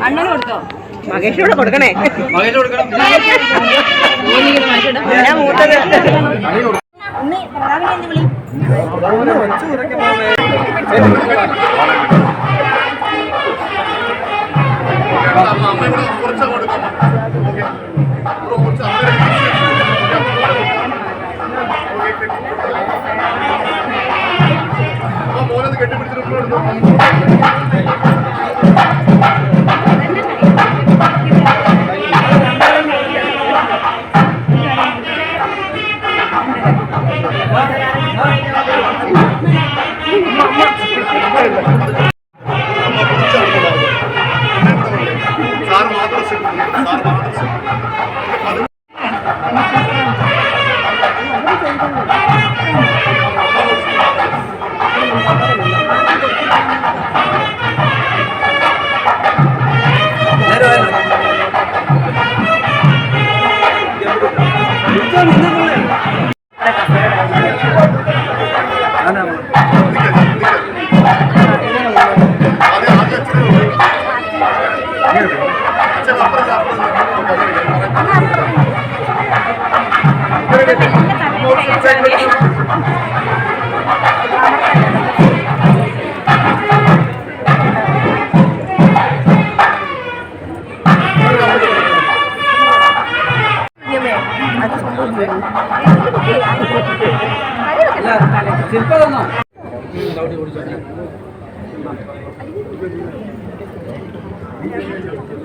അണ്ണന് കൊടുത്തോ? മകേഷിനോട് കൊടുക്കണേ. ഞാൻ മൂത്തത്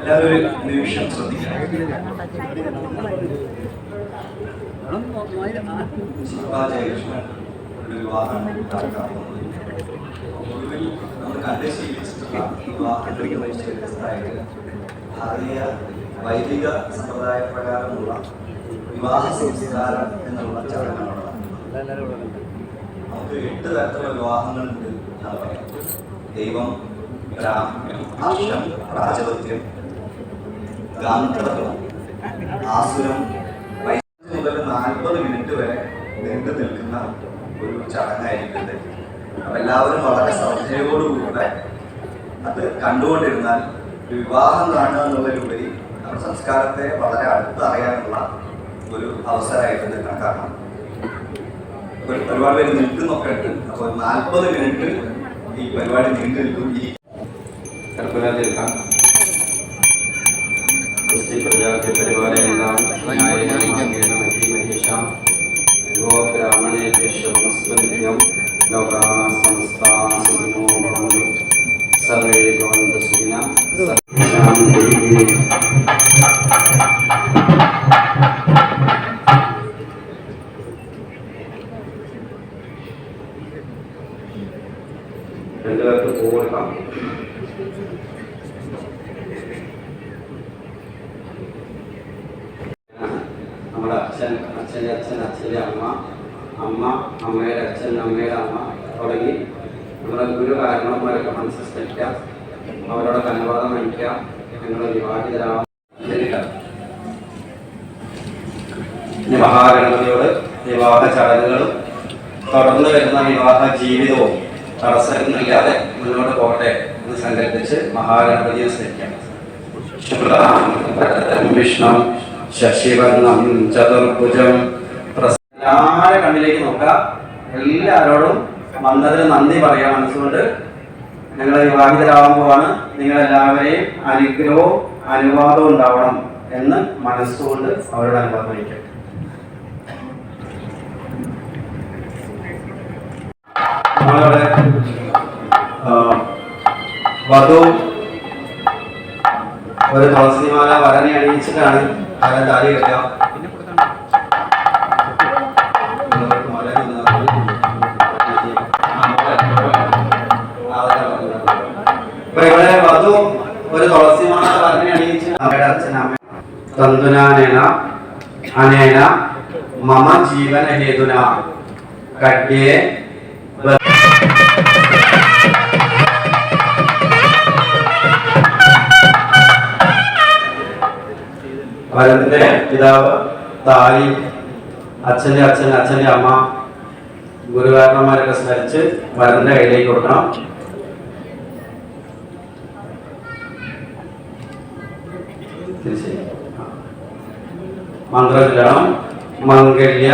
എല്ലാവരും നിമിഷം ശ്രദ്ധിക്കണം. ജയകൃഷ്ണൻ ഒരു വിവാഹം ഒടുവിൽ നമ്മൾ കണ്ട് ശീലിച്ചിട്ടുള്ള വിവാഹത്തിൽ ഭാരതീയ വൈദിക സമ്പ്രദായ പ്രകാരമുള്ള വിവാഹ സംസ്കാരം എന്നുള്ള ചടങ്ങാണ്. നമുക്ക് 8 തരത്തിലുള്ള വിവാഹങ്ങളുണ്ട് എന്നാണ് പറയുന്നത്. ദൈവം, ബ്രാഹ്മ്യം, ആശം, പ്രാചപത്യം, ഗാന്ധർവം, ആസുരം. മുതൽ 40 മിനിറ്റ് വരെ നീണ്ടു നിൽക്കുന്ന ഒരു ചടങ്ങായിരിക്കുന്നത്. അപ്പം എല്ലാവരും വളരെ ശ്രദ്ധയോടുകൂടെ അത് കണ്ടുകൊണ്ടിരുന്നാൽ വിവാഹം കാണുക എന്നുള്ളതിലുപരി നമ്മുടെ സംസ്കാരത്തെ വളരെ അടുത്ത് അറിയാനുള്ള ഒരു അവസരമായിട്ട് കണക്കാക്കണം. ഒരുപാട് പേര് നിൽക്കുന്നൊക്കെ ഉണ്ട്. അപ്പോൾ 40 മിനിറ്റ് ഈ പരിപാടി നീണ്ടു നിൽക്കും. ഈ കൽപ്പനാതിരിക്കാം പ്രജാതി പരിപാലനെല്ലാം ബ്രാഹ്മണേഭ്യം ലോകാ സമസ്താ സുഖിനോ ഭവന്തു സർവേ ഭവന്തു സുഖിനഃ. രണ്ടുപേർക്ക് പോകാം. നമ്മുടെ അച്ഛൻ്റെ അച്ഛൻ, അച്ഛൻ്റെ അമ്മ, അമ്മ അമ്മയുടെ അച്ഛൻ, അമ്മയുടെ അമ്മ തുടങ്ങി നമ്മുടെ ഗുരു കാരണവന്മാരൊക്കെ മനസ്സിലാക്കാം. അവരോടൊക്കെ അനുവാദം വഹിക്കാം. ഞങ്ങൾ വിവാഹിതരാവാം. മഹാഗണപതിയോട് വിവാഹ ചടങ്ങുകളും തുടർന്ന് വരുന്ന വിവാഹ ജീവിതവും തടസ്സമില്ലാതെ മുന്നോട്ട് പോകട്ടെ എന്ന് സങ്കല്പിച്ച് മഹാഗണപതിയെ സ്മരിക്കാം. വിഷ്ണു ശശിവർണം ചതുർഭുജം. എല്ലാവരുടെ കണ്ണിലേക്ക് നോക്കുക. എല്ലാവരോടും വന്നതിന് നന്ദി പറയാം. മനസ്സുകൊണ്ട് ഞങ്ങൾ വിവാഹിതരാവാൻ പോവാണ്. നിങ്ങളെല്ലാവരെയും അനുഗ്രഹവും അനുവാദവും ഉണ്ടാവണം എന്ന് മനസ്സുകൊണ്ട് അവരോട് അനുവാദം വഹിക്കാം. നമ്മളിവിടെ വധു ഒരു തുളസിമാല വരനെ അണിയിച്ചിട്ടാണ് അവരെ താലി കെട്ടുക. മമ ജീവന ഹേതുന കഡ്യേ വരന്റെ പിതാവ് താലി അച്ഛന്റെ അച്ഛൻ അച്ഛന്റെ അമ്മ ഗുരുവായൂരന്മാരൊക്കെ സ്മരിച്ച് വരന്റെ കയ്യിലേക്ക് കൊടുക്കണം. മന്ത്രം മംഗല്യ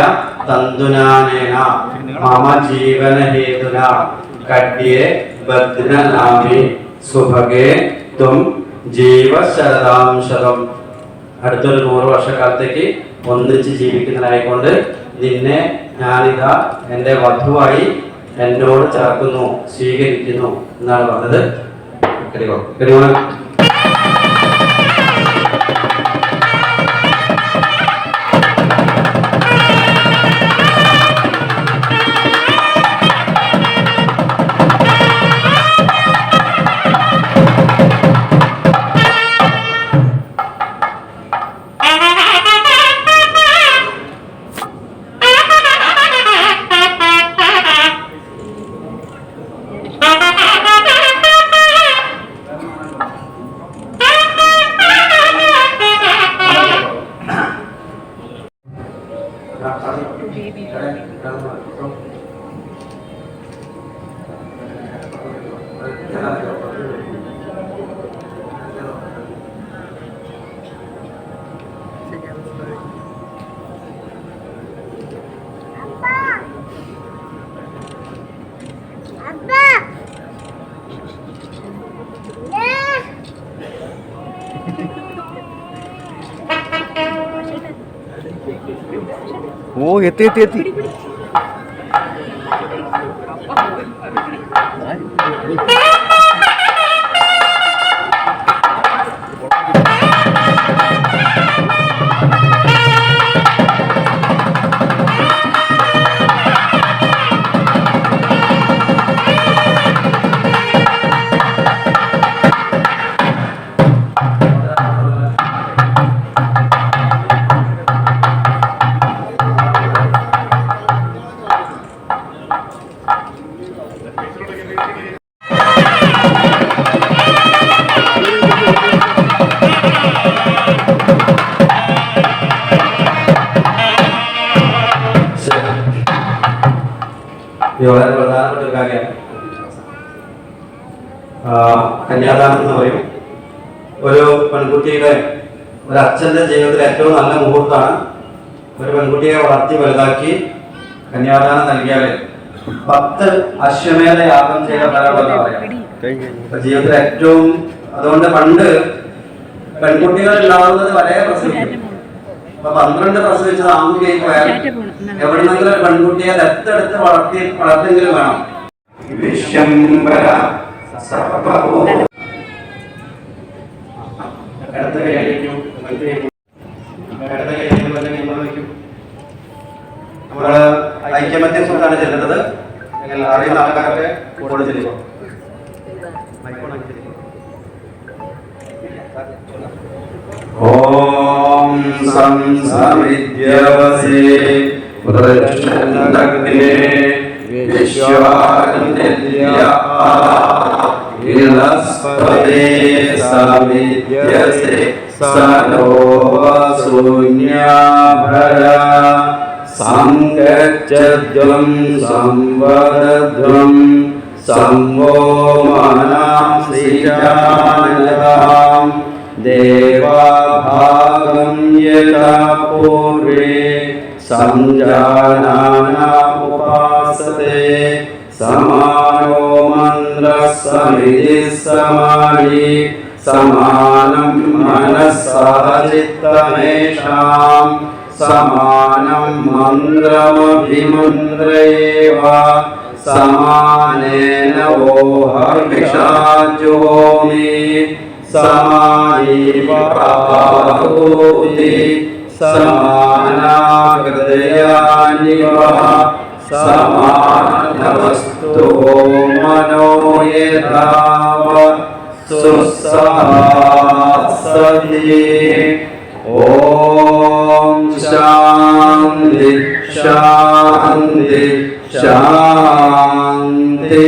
തന്തുനാനേന മമ ജീവന ഹേതുന കഡ്യേ ഭദ്രനാമി സുഭഗേ ത്വം ജീവ ശരദാം ശതം. അടുത്തൊരു 100 വർഷക്കാലത്തേക്ക് ഒന്നിച്ച് ജീവിക്കുന്നതിനായിക്കൊണ്ട് നിന്നെ ഞാനിതാ എൻ്റെ വധുവായി എന്നോട് ചേർക്കുന്നു, സ്വീകരിക്കുന്നു എന്നാണ് പറഞ്ഞത്. ഓ എത്തി എത്തി എത്തി. വളരെ പ്രധാനപ്പെട്ട ഒരു കാര്യമാണ് കന്യാദാനം എന്ന് പറയും. ഒരു പെൺകുട്ടിയുടെ ഒരു അച്ഛൻ്റെ ജീവിതത്തിൽ ഏറ്റവും നല്ല മുഹൂർത്തമാണ്. ഒരു പെൺകുട്ടിയെ വളർത്തി വലുതാക്കി കന്യാദാനം നൽകിയാൽ 10 അശ്വമേധ യാഗം ചെയ്ത ഫലമുണ്ടെന്ന് പറയാം. ജീവിതത്തിൽ ഏറ്റവും അതുകൊണ്ട് പണ്ട് പെൺകുട്ടികൾ ഉണ്ടാവുന്നത് വളരെ പ്രസവിക്കും. 12 പ്രസവിച്ചത് ആൺകുട്ടിയായി പോയാൽ എവിടെന്നെങ്കിലും ഒരു പെൺകുട്ടിയെ ദത്തെടുത്ത് വളർത്തിയെങ്കിലും വേണം. നമ്മള് ഐക്യമത്യ സുഖത്താണ് ചെല്ലുന്നത്. അറിയുന്ന ആൾക്കാരൊക്കെ കൂടെ ചെല്ലുക. ഓം സംസമിദ്യവസേ വൃക്ഷന്തഗ്നേ വിശ്വാനന്ദസ്പദേ സമിദ്യസേ സനോവശൂന്യാഭര സംഗച്ഛധ്വം സംവദധ്വം സംവോ മനാം ശ്രീജാനതാം ദേവാഭാഗം യഥാ പൂർവേ സംജാനാനാമുപാസതേ സമാനോ മന്ത്രസമിതി സമാനി സമാനം മനസ്സാചിത്തമേഷാം സമാനം മന്ത്രമഭിമന്ത്രയേവ സമാനേന ഓഹർവിഷാജോമി സമാനീവ സമാനാകൃതയാനിവ സമാനവസ്തു മനോ യഥാവ സുസഹസതി. ഓം ശാന്തി ശാന്തി ശാന്തി ശാന്തി.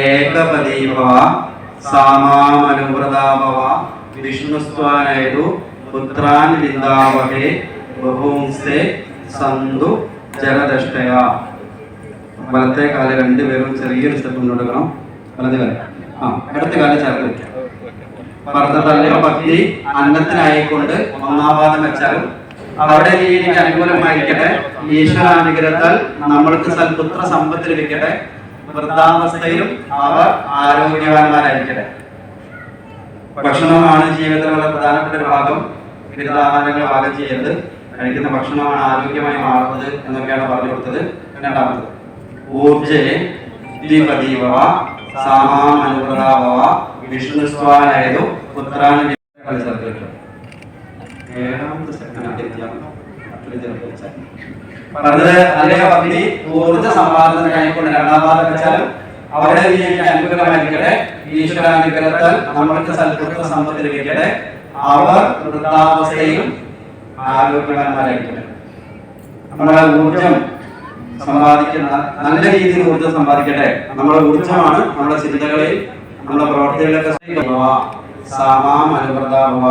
ഏകപദീഭവ സാമാമനുവ്രതാഭവ വിഷ്ണുസ്വാനയതു പുത്രാൻ വിന്ദാവഹേ ബഹൂംസ്തേ സന്തു ജലദഷ്ടയ. വലത്തെ കാല് രണ്ടുപേരും ചെറിയൊരു സ്റ്റെപ്പ് മുന്നോട്ട്. വലത് കാല് ഇടത്തെ കാല് ചേർത്ത് വെക്കാം. ഭർത്തതല്യ ഭക്തി അന്നത്തിനായിക്കൊണ്ട് ഒന്നാം പാദം വെച്ചാലും അവിടെ എനിക്ക് അനുകൂലമായിരിക്കട്ടെ. ഈശ്വരാനുഗ്രഹത്താൽ നമ്മൾക്ക് സൽപുത്ര സമ്പത്ത് ലഭിക്കട്ടെ. വൃദ്ധാവസ്ഥയിലും അവർ ആരോഗ്യവാന്മാരായിരിക്കട്ടെ. ഭക്ഷണമാണ് ജീവിതത്തിലുള്ള പ്രധാനപ്പെട്ട ഒരു ഭാഗം. ബിരുദാഹാരങ്ങൾ പാകം ചെയ്യരുത്. കഴിക്കുന്ന ഭക്ഷണമാണ് ആരോഗ്യമായി മാറുന്നത് എന്നൊക്കെയാണ് പറഞ്ഞു കൊടുത്തത്. രണ്ടാമത് ഊർജേ ദ്വിപദീഭവ സാമാമനുവ്രതാഭവ വിഷ്ണുസ്വാനയതു പുത്രാൻ. പത്നി ഊർജ സമ്പാദനത്തിനായിക്കൊണ്ട് രണ്ടാം പാദം വെച്ചാലും അവിടെ അനുകൂലമായിരിക്കട്ടെ. ഈശ്വരാനുഗ്രഹത്താൽ നമ്മൾക്ക് സൽപുത്ര സമ്പത്ത് ലഭിക്കട്ടെ. അവർ വൃദ്ധാവസ്ഥയിലും ആരോഗ്യവാന്മാരായിരിക്കട്ടെ. നമ്മുടെ ഊർജം സമ്പാദിക്കുന്ന നല്ല രീതിയിൽ ഊർജം സമ്പാദിക്കട്ടെ. നമ്മുടെ ഊർജമാണ് നമ്മുടെ ചിന്തകളെയും നമ്മുടെ പ്രവർത്തികളിലൊക്കെ സാമാമനുവ്രതാഭവ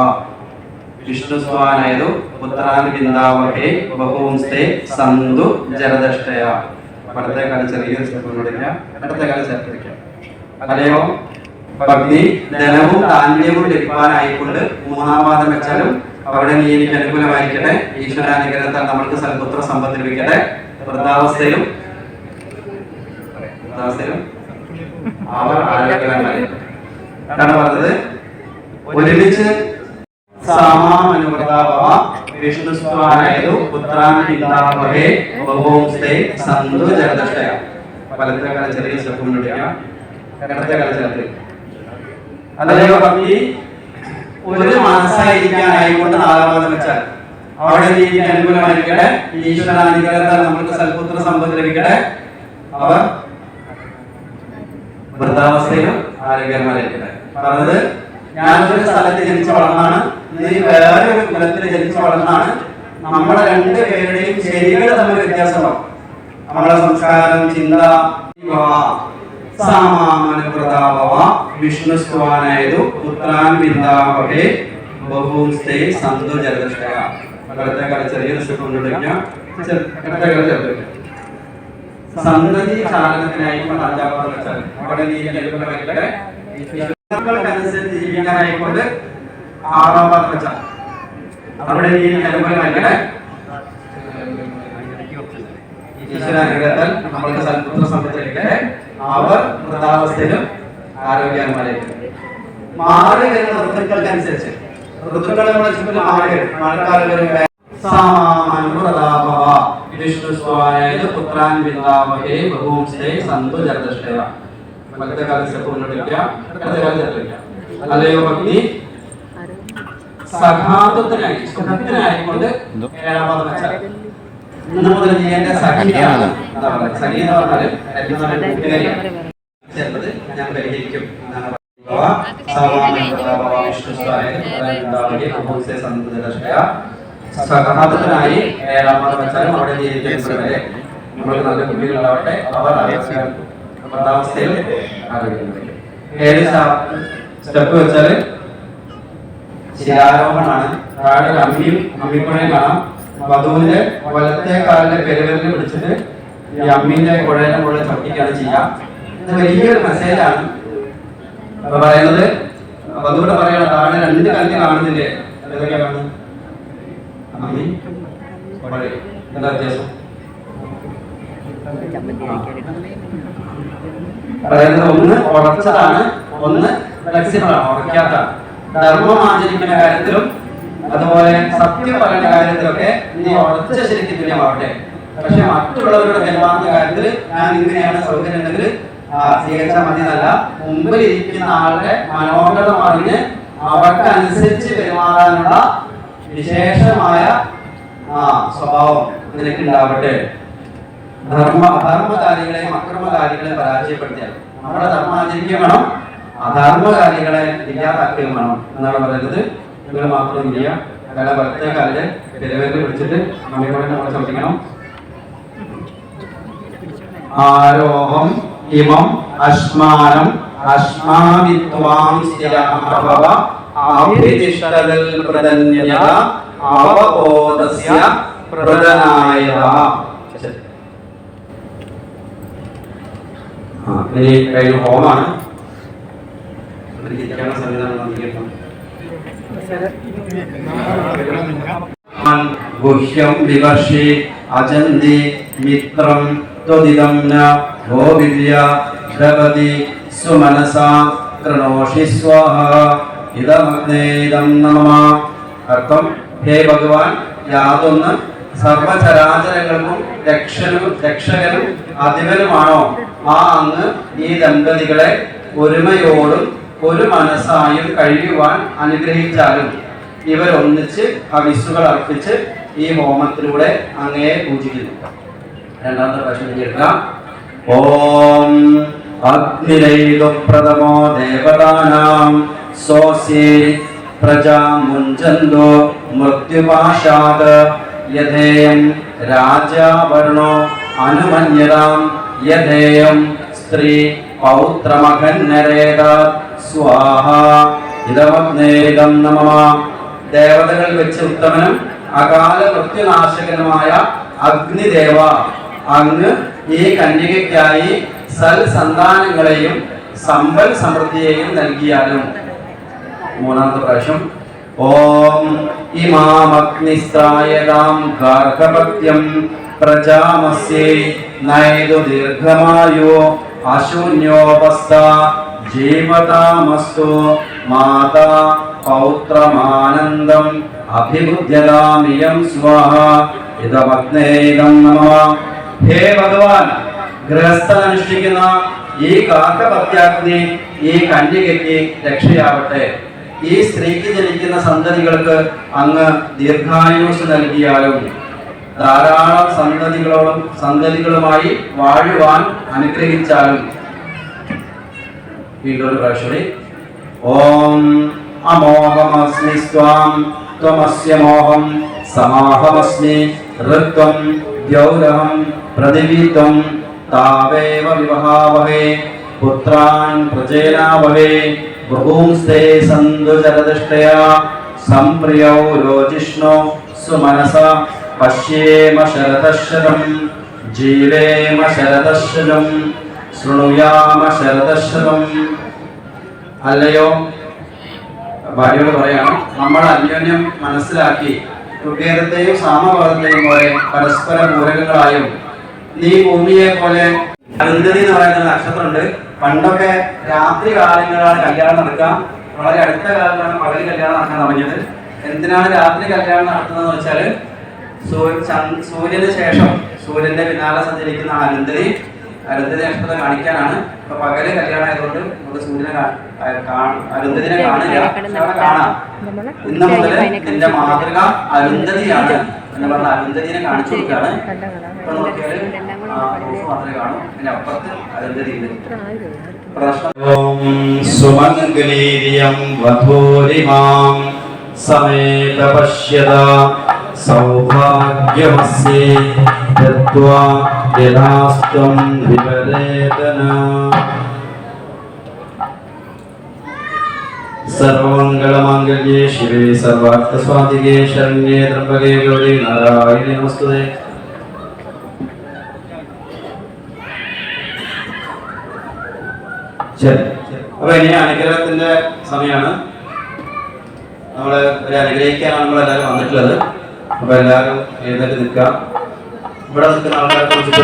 വിഷ്ണുസ്വാനയതു പുത്രാൻ വിന്ദാവഹേ ബഹൂംസ്തേ സന്തു ജലദഷ്ടയ. വലത്തെ കാലം ചെറിയൊരു സ്റ്റെപ്പ് കൊടുക്കാം. ഇടത്തെ കാലം ചേർത്ത് വയ്ക്കാം. അല്ലയോ ഭക്തി ധനവും ധാന്യവും ലഭിക്കാനായിക്കൊണ്ട് മൂന്നാം പാദം വെച്ചാലും അവിടെ നീ എനിക്ക് അനുകൂലമായിരിക്കട്ടെ. ഈശ്വരാനുഗ്രഹത്താൽ നമ്മൾക്ക് സൽപുത്ര സമ്പത്ത് ലഭിക്കട്ടെ. വൃദ്ധാവസ്ഥയിലും അവർ ആരോഗ്യവാന്മാരായിരിക്കട്ടെ. എന്താണ് പറഞ്ഞത്? ഒരുമിച്ച് സാമാമനുവ്രതാഭവ വിഷ്ണുസ്വാനയതു പുത്രാൻ വിന്ദാവഹേ ബഹൂംസ്തേ സന്തു ജലദഷ്ടയ. വലത്തെ കാലം ചെറിയ സ്റ്റെപ്പ് മുന്നോട്ടിരിക്കാം. ഇടത്തെ കാലം ചേർത്ത്. അല്ലയോ ഭക്തി ഒരു മനസ്സായിരിക്കാനായിക്കൊണ്ട് നാലാം പാദം വെച്ചാൽ അവിടെ നീക്ക് അനുകൂലമായിരിക്കട്ടെ. ഈശ്വരാനുഗ്രഹത്താൽ നമ്മൾക്ക് സൽപുത്ര സമ്പത്ത് ലഭിക്കട്ടെ. അവർ വൃദ്ധാവസ്ഥയിലും ആരോഗ്യവാന്മാരായിരിക്കട്ടെ. പറഞ്ഞത് ഞാനൊരു സ്ഥലത്ത് ജനിച്ചു വളർന്നാണ്, നീ വേറൊരു കുലത്തിൽ ജനിച്ചു വളർന്നാണ്. നമ്മുടെ രണ്ടുപേരുടെയും ശരികൾ തമ്മിൽ വ്യത്യാസമാണ്. നമ്മുടെ സംസ്കാരം, ചിന്ത. സാമാമനുവ്രതാഭവ വിഷ്ണുസ്വാനയതു പുത്രാൻ വിന്ദാവഹേ ബഹൂംസ്തേ സന്തു ജലദഷ്ടയ. വലത്തെ കാലം ചെറിയൊരു സ്റ്റെപ്പ് മുന്നോട്ടിരിക്കാം. ഇടത്തെ കാലം ചേർത്ത് വയ്ക്കാം. സന്തതി ചാലനത്തിനായിക്കൊണ്ട് അഞ്ചാം പാദം വെച്ചാൽ അവിടെ നീ അനുകൂലമായിരിക്കട്ടെ. അനുസരിച്ച് ജീവിക്കാനായിക്കൊണ്ട് ആറാം പാദം വെച്ചാൽ അവിടെ നീ അനുകൂലമായിരിക്കട്ടെ. ഈശ്വരാനുഗ്രഹത്താൽ നമ്മൾക്ക് സൽപുത്ര സമ്പത്ത് ലഭിക്കട്ടെ. അവർ വൃദ്ധാവസ്ഥയിലും ആരോഗ്യവാന്മാരായിരിക്കട്ടെ. മാറി വരുന്ന ഋതുക്കൾക്കനുസരിച്ച് ഋതുക്കൾ നമ്മുടെ ചുറ്റും മാറി വരും. മഴക്കാലം വരുമ്പോൾ സാമാമനുവ്രതാഭവ വിഷ്ണുസ്വാനയതു പുത്രാൻ വിന്ദാവഹേ ബഹൂംസ്തേ സന്തു ജലദഷ്ടയ. വലത്തെ കാലം സ്റ്റെപ്പ് മുന്നോട്ടിരിക്കുക. ഇടത്തെ കാലം ചേർത്ത് വയ്ക്കുക. അല്ലയോ ഭക്തി സഖാത്വത്തിനായി സുഖത്തിനായിക്കൊണ്ട് ഏഴാം പാദം വെച്ചാൽ ഇന്ന് മുതൽ നീ എന്റെ സഖിയാണ്. സഖി എന്ന് പറഞ്ഞാല് ചേർന്നത് ഞാൻ പരിഹരിക്കും എന്നാണ്. സഹനാഥത്തിനായി ഏഴാം പാദം വെച്ചാലും അവിടെ ജീവിക്കുന്നവരെ നമ്മൾക്ക് നല്ല കുട്ടികളുണ്ടാവട്ടെ. അവർ വൃദ്ധാവസ്ഥയിൽ ആരോഗ്യം. ഏഴ് സ്റ്റെപ്പ് വെച്ചാല് ശിലാരോഹണമാണ്. താഴെ അമ്മിയും അമ്മിക്കുഴയും കാണാം. വധുവിന്റെ വലത്തെ കാലിന്റെ പെരുവിരലിൽ പിടിച്ചിട്ട് ഈ അമ്മീന്റെ കുഴയുടെ മുകളിൽ ചവിട്ടിക്കാണ് ചെയ്യാം. ഇത് വലിയൊരു മെസ്സേജാണ്. അപ്പൊ പറയുന്നത് വധുവിടെ പറയണ താഴെ രണ്ട് കാലിന് കാണുന്നില്ലേ? ഏതൊക്കെയാ കാണുന്നത്? അമ്മി കുഴ. എന്താ വ്യത്യാസം? പറയുന്നത് ഒന്ന് ഉറച്ചതാണ്, ഒന്ന് ഫ്ലെക്സിബിൾ ആണ്, ഉറക്കാത്തതാണ്. ധർമ്മം ആചരിക്കുന്ന കാര്യത്തിലും അതുപോലെ സത്യം പറയുന്ന കാര്യത്തിലൊക്കെ നീ ഉറച്ച ശരിക്കും തുല്യമാവട്ടെ. പക്ഷെ മറ്റുള്ളവരുടെ പെരുമാറുന്ന കാര്യത്തിൽ ഞാൻ ഇങ്ങനെയാണ് സൗകര്യം ഉണ്ടെങ്കിൽ സ്വീകരിച്ചാൽ മതി എന്നല്ല, മുമ്പിൽ ഇരിക്കുന്ന ആളുടെ മനോഗതം അറിഞ്ഞ് അവർക്കനുസരിച്ച് പെരുമാറാനുള്ള വിശേഷമായ സ്വഭാവം നിനക്ക് ഉണ്ടാവട്ടെ. അധർമ്മകാരികളെയും അക്രമകാരികളെയും പരാജയപ്പെടുത്തിയാൽ നമ്മുടെ ധർമ്മം ആചരിക്കുകയും വേണം, അധർമ്മകാരികളെ ഇല്ലാതാക്കുകയും വേണം എന്നാണ് പറയുന്നത്. നിങ്ങൾ മാത്രം ഇല്ല, പല പ്രത്യേകാലില് പെരുവേര് പിടിച്ചിട്ട് നമ്മെ കൂടെ നമ്മളെ ചോദിക്കണം. ആരോഹം ഇമം അശ്മാനം അശ്മാവിത്വാം സ്ഥിരമഭവ അഭിതിഷ്ഠതൽ പ്രദന്യത അവബോധസ്യ പ്രദനായത. ഇനി കഴിഞ്ഞ ഹോമാണ്. ഗുഹ്യം വിവർഷി അജന്തി മിത്രം ത്വദിദം ന ഗോവിദ്യ ദ്രവതി സുമനസാ കൃണോഷി സ്വാഹ ഇദമഗ്നേദം നമഃ. അർത്ഥം, ഹേ ഭഗവാൻ, യാതൊന്ന് സർവചരാചരങ്ങൾക്കും രക്ഷകനും അധിപനുമാണോ ആ അങ്ങ് ഈ ദമ്പതികളെ ഒരുമയോടും ഒരു മനസ്സായും കഴിയുവാൻ അനുഗ്രഹിച്ചാലും ഇവരൊന്നിച്ച് ഹവിസ്സുകൾ അർപ്പിച്ച് ഈ ഹോമത്തിലൂടെ അങ്ങയെ പൂജിക്കുന്നു. രണ്ടാമത്തെ പ്രാവശ്യം കേൾക്കാം. ഓം അഗ്നിരൈതു പ്രഥമോ ദേവതാനാം സോസ്യേ പ്രജാമുഞ്ചന്തോ മൃത്യുപാശാത് യഥേയം രാജാവർണോ അനുമന്യതാം യഥേയം സ്ത്രീ പൗത്രമകന്നരേത സ്വാഹ ഇദമഗ്നേദം നമഃ. ദേവതകൾ വെച്ച് ഉത്തമനും അകാല മൃത്യുനാശകനുമായ അഗ്നിദേവ, അങ്ങ് ഈ കന്യകയ്ക്കായി സൽസന്താനങ്ങളെയും സമ്പൽ സമൃദ്ധിയെയും നൽകിയാലും. മൂന്നാമത്തെ പ്രാവശ്യം. ഓം ഇമാമഗ്നിസ്ത്രായതാം ഗാർഹപത്യം പ്രജാമസ്യേ നൈതു ദീർഘമായോ അശൂന്യോപസ്ഥ ജീവതാമസ്തു മാതാ പൗത്രമാനന്ദം അഭിബുദ്ധ്യതാമിയം സ്വാഹ ഇദമഗ്നേദം നമഃ. ഹേ ഭഗവാൻ, ഗൃഹസ്ഥൻ അനുഷ്ഠിക്കുന്ന ഈ ഗാർഹപത്യാഗ്നി ഈ കന്യകയ്ക്ക് രക്ഷയാവട്ടെ. ഈ സ്ത്രീക്ക് ജനിക്കുന്ന സന്തതികൾക്ക് അങ്ങ് ദീർഘായുസ് നൽകിയാലും ധാരാളം സന്തതികളുമായി വാഴുവാൻ അനുഗ്രഹിച്ചാലും. വീണ്ടും ഒരു പ്രാവശ്യം. ഓം അമോഹമസ്മി സ്വാം ത്വമസ്യ മോഹം സമാഹമസ്മി ഋത്വം ദ്യൗരഹം പ്രതിവീത്വം താവേവ വിവഹാവഹേ പുത്രാൻ പ്രചേനാവഹേ ബഹൂംസ്തേ സന്തു ചരദിഷ്ടയാ സംപ്രിയൗ രോജിഷ്ണോ സുമനസ പശ്യേമ ശരദശതം ജീവേമ ശരദശതം ശൃണുയാമ ശരദശതം. അല്ലയോ, ഭാര്യയോട് പറയണം, നമ്മൾ അന്യോന്യം മനസ്സിലാക്കി ഋഗ്വേദത്തെയും സാമവേദത്തെയും പോലെ പരസ്പര പൂരകങ്ങളായും നീ ഭൂമിയെ പോലെ. അരുന്ധതി എന്ന് പറയുന്ന നക്ഷത്രമുണ്ട്. പണ്ടൊക്കെ രാത്രി കാലങ്ങളിലാണ് കല്യാണം നടക്കുക. വളരെ അടുത്ത കാലത്താണ് പകൽ കല്യാണം നടക്കാൻ തുടങ്ങിയത്. എന്തിനാണ് രാത്രി കല്യാണം നടത്തുന്നതെന്ന് വെച്ചാൽ സൂര്യന് ശേഷം സൂര്യന്റെ പിന്നാലെ സഞ്ചരിക്കുന്ന അരുന്ധതി നക്ഷത്രം കാണിക്കാനാണ്. ഇപ്പൊ പകല് കല്യാണം ആയതുകൊണ്ട് നമുക്ക് സൂര്യനെ അരുന്ധതിനെ കാണില്ല, കാണാം. ഇന്ന് മുതൽ നിന്റെ മാതൃക അരുന്ധതിയാണ് എന്ന് പറഞ്ഞ അരുന്ധതിനെ കാണിച്ചു കൊടുക്കുകയാണ്. ഇപ്പൊ നോക്കിയാല് മാത്രമേ കാണൂ, പിന്നെ അപ്പുറത്ത് അരുന്ധതി ഉണ്ട്. സുമംഗലീര്യം വധൂരിമാം സമേത പശ്യത സൗഭാഗ്യമസ്യേ ദത്വാ യഥാസ്ത്വം വിപരേതന. സർവമംഗളമാംഗല്യേ ശിവേ സർവാർത്ഥസ്വാധികേ ശരണ്യേ ത്രംബകേ ഗൗരി നാരായണി നമസ്തുതേ. ശരി, അപ്പൊ ഇനി അനുഗ്രഹത്തിന്റെ സമയമാണ്. നമ്മള് ഒരു അനുഗ്രഹിക്കാനാണ് നമ്മളെല്ലാവരും വന്നിട്ടുള്ളത്. അപ്പൊ എല്ലാവരും എഴുന്നേറ്റ് നിൽക്കാം. ഇവിടെ നിൽക്കുന്ന ആൾക്കാരെ കുറിച്ചിട്ട്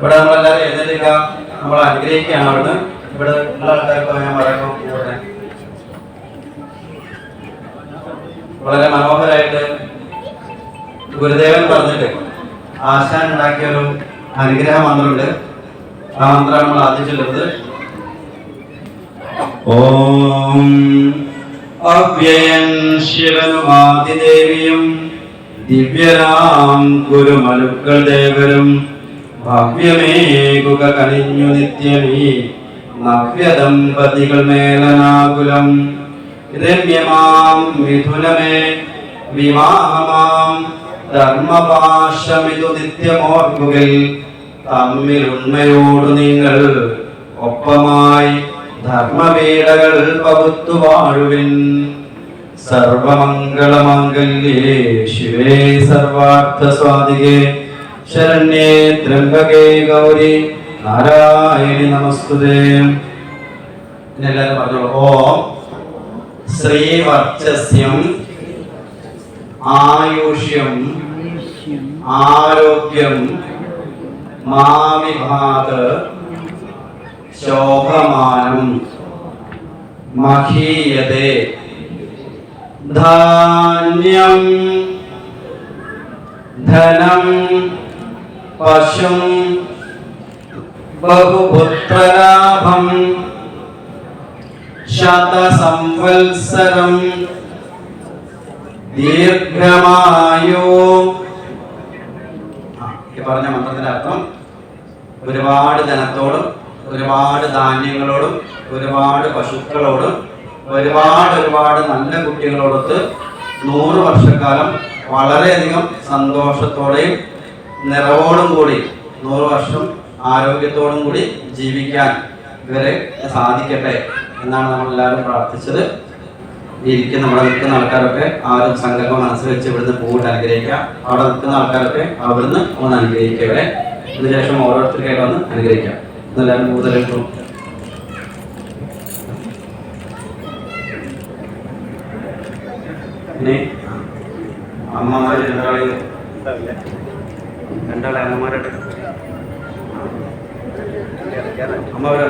ഇവിടെ നമ്മളെല്ലാവരും എഴുന്നേൽക്കുക, നമ്മൾ അനുഗ്രഹിക്കുകയാണ്. അവിടുന്ന് ഇവിടെ ഉള്ള ആൾക്കാർക്ക് ഞാൻ പറയുമ്പോൾ വളരെ മനോഹരമായിട്ട് ഗുരുദേവൻ പറഞ്ഞിട്ട് ആശാൻ ഉണ്ടാക്കിയ ഒരു അനുഗ്രഹ മന്ത്രമുണ്ട്. ആ മന്ത്രം നമ്മൾ ആദ്യം ചൊല്ലുന്നത് ഓം അവ്യയൻ ശിവനും ആദിദേവിയും ദിവ്യരാം ഗുരുമനുക്കൾ ദേവരും ഭവ്യമേകുക കനിഞ്ഞു നിത്യമീ നവ്യദമ്പതികൾ മേലനാകുലം രമ്യമാം മിഥുനമേ വിവാഹമാം ധർമ്മപാശമിതു നിത്യമോർക്കുകിൽ തമ്മിൽ ഉണ്മയോടു നിങ്ങൾ ഒപ്പമായി ധർമ്മപീഠകൾ പകുത്തു വാഴുവിൻ. സർവമംഗളമംഗല്യേ ശിവേ സർവാർത്ഥ സ്വാധികേ ശരണ്യേ ത്രംബകേ ഗൗരി നാരായണി നമസ്തുതേ. എല്ലാവരും പറഞ്ഞോളൂ. ഓം ശ്രീവർച്ചസ്യം ആയുഷ്യം ആരോഗ്യം മാവിഭാത് ശോഭമാനം മഹീയതേ ധാന്യം ധനം പശും ബഹുപുത്രലാഭം ശതസംവത്സരം ദീർഘമായോ. ഈ പറഞ്ഞ മന്ത്രത്തിന്റെ അർത്ഥം ഒരുപാട് ധനത്തോടും ഒരുപാട് ധാന്യങ്ങളോടും ഒരുപാട് പശുക്കളോടും ഒരുപാട് നല്ല കുട്ടികളോടൊത്ത് 100 വർഷക്കാലം വളരെയധികം സന്തോഷത്തോടെയും നിറവോടും കൂടി 100 വർഷം ആരോഗ്യത്തോടും കൂടി ജീവിക്കാൻ ഇവരെ സാധിക്കട്ടെ എന്നാണ് നമ്മളെല്ലാവരും പ്രാർത്ഥിച്ചത്. നമ്മുടെ നിൽക്കുന്ന ആൾക്കാരൊക്കെ ആ ഒരു സങ്കല്പം മനസ്സിൽ വെച്ച് ഇവിടുന്ന് പോയിട്ട് അനുഗ്രഹിക്കുക. അവിടെ നിൽക്കുന്ന ആൾക്കാരൊക്കെ അവിടുന്ന് ഒന്ന് അനുഗ്രഹിക്കുക. ഇവരെ ഇതിനുശേഷം ഓരോരുത്തർക്കായിട്ട് വന്ന് അനുഗ്രഹിക്കാം. എന്നെല്ലാവരും കൂടുതലായിട്ടും ഇനി അമ്മമാര് രണ്ടാളെ അമ്മമാരായിട്ട് അമ്മമാരെ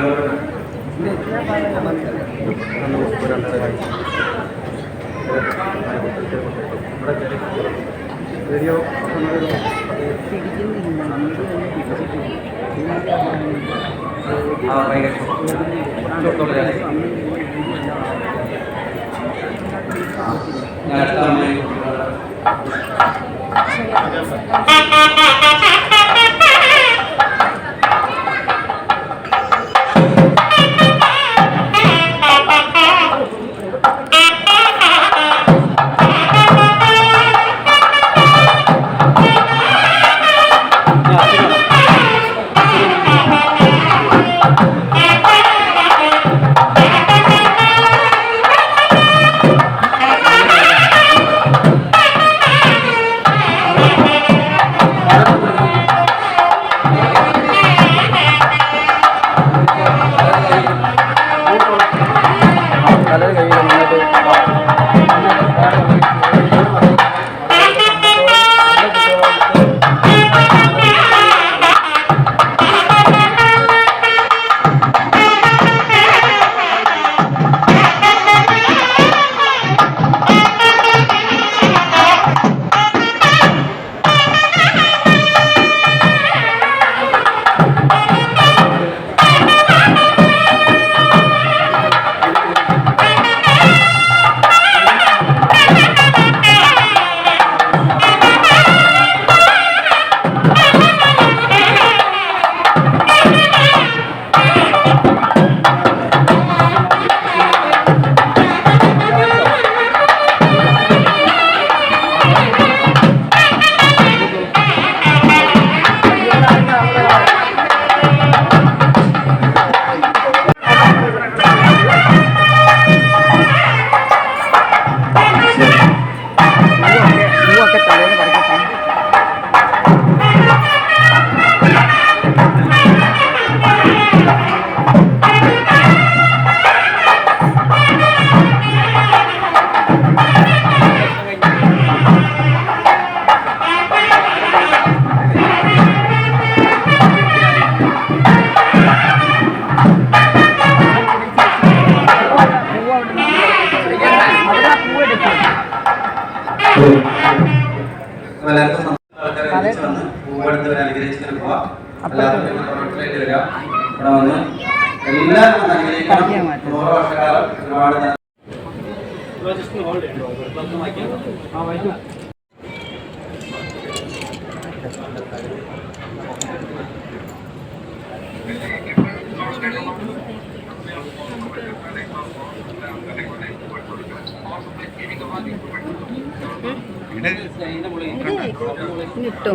വീഡിയോ ഞാൻ അടുത്ത വിജയിക്കണം. 100 വർഷക്കാലം ഒരുപാട് ഇട്ടോ